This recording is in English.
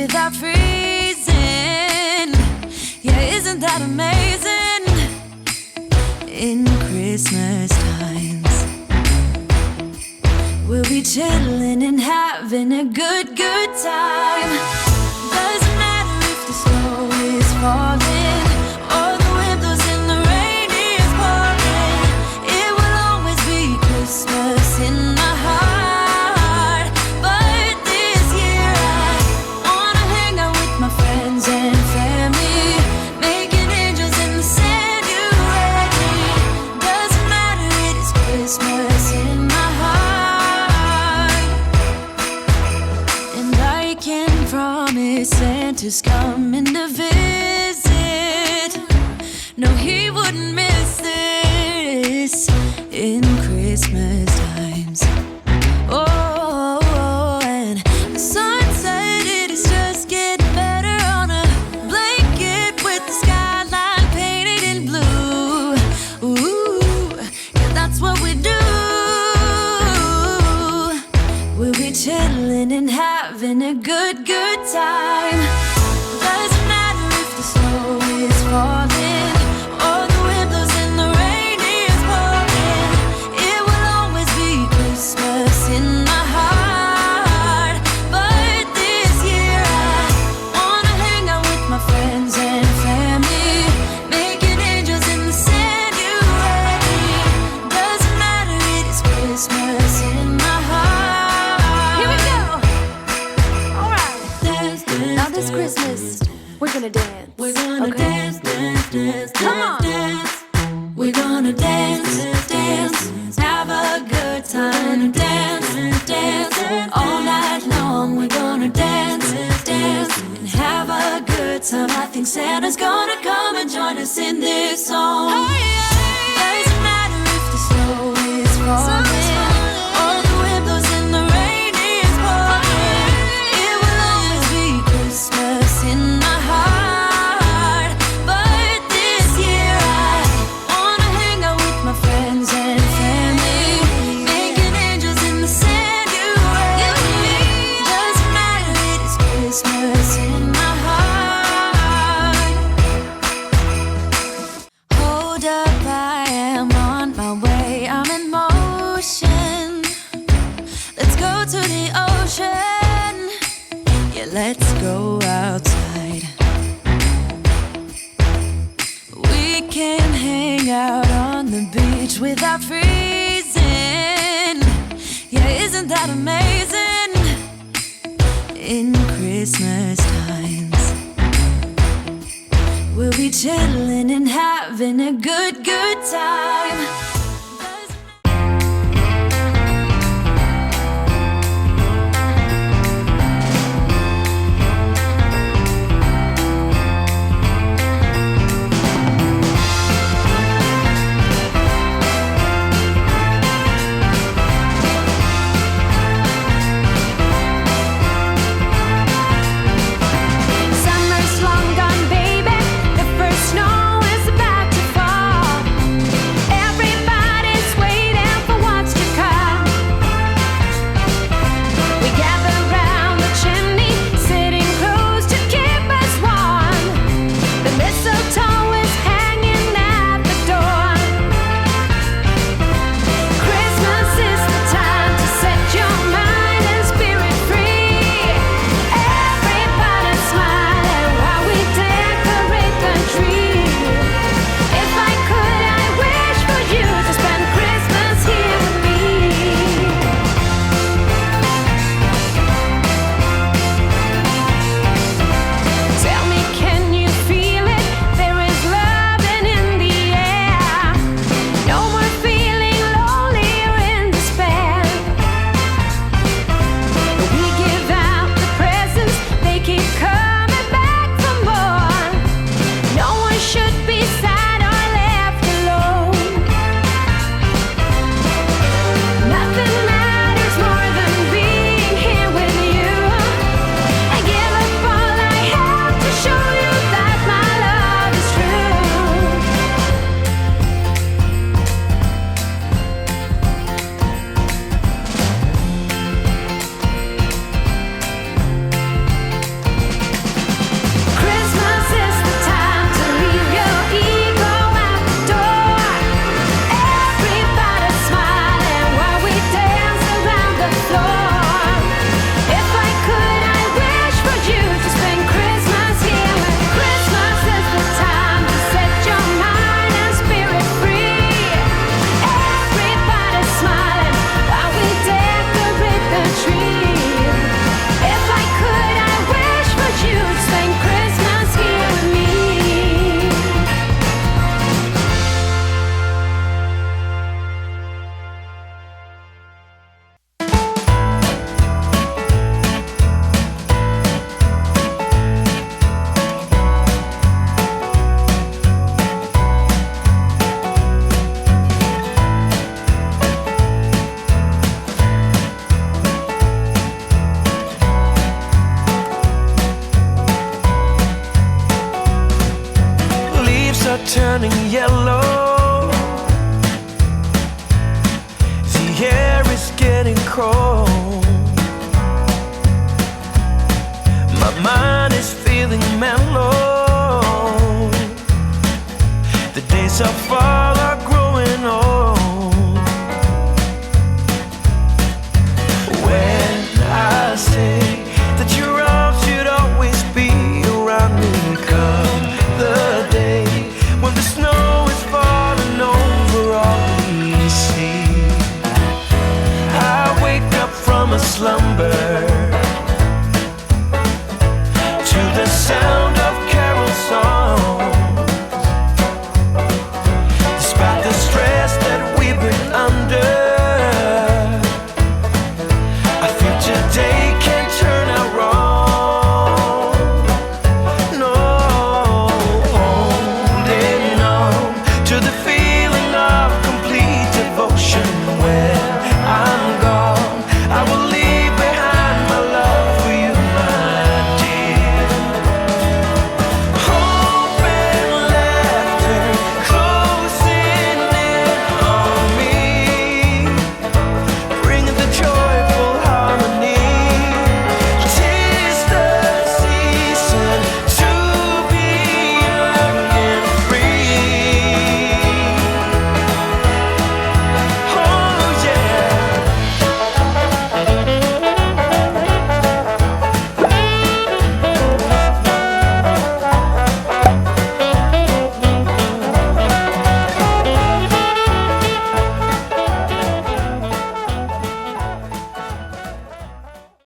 without freezing. Yeah, isn't that amazing? In Christmas times, we'll be chilling and having a good time. Doesn't matter if the snow is falling or the wind blows and the rain is pouring. It will always be Christmas in my heart. But this year I wanna hang out with my friends and family, making angels in the sand. You ready? Doesn't matter, it is Christmas in my heart. And I can promise Santa's coming to visit. No, he wouldn't miss this in Christmas times. Oh, and the sun said it is just getting better on a blanket with the skyline painted in blue. Ooh, yeah, that's what we do. We'll be chilling and having a good time. Doesn't matter if the snow is falling or the wind blows and the rain is pouring. It will always be Christmas in my heart. But this year I wanna hang out with my friends and family, making angels in the sand. You ready? Doesn't matter, it is Christmas in my heart. Here we go. All right. Dance, dance, Now this dance, Christmas, we're gonna dance. we're gonna Okay. dance, dance, dance, Come on. dance. We're gonna dance, dance, have a good time. Dance, dance, all night long. We're gonna dance, dance, and have a good time. I think Santa's gonna come and join us in this song. Doesn't matter if the snow is falling or the wind blows and the rain is pouring. It will always be Christmas in my heart. But this year I wanna hang out with my friends and family, making angels in the sand. You ready? Doesn't matter, it is Christmas in my heart. Hold up, I am on my way. I'm in motion. Let's go to the ocean. Yeah, let's go outside. We can hang out on the beach without freezing. Yeah, isn't that amazing? In Christmas times, we'll be chilling and having a good time. Summer's long gone, baby. The first snow is about to fall. cold. My mind is feeling mellow. The days are falling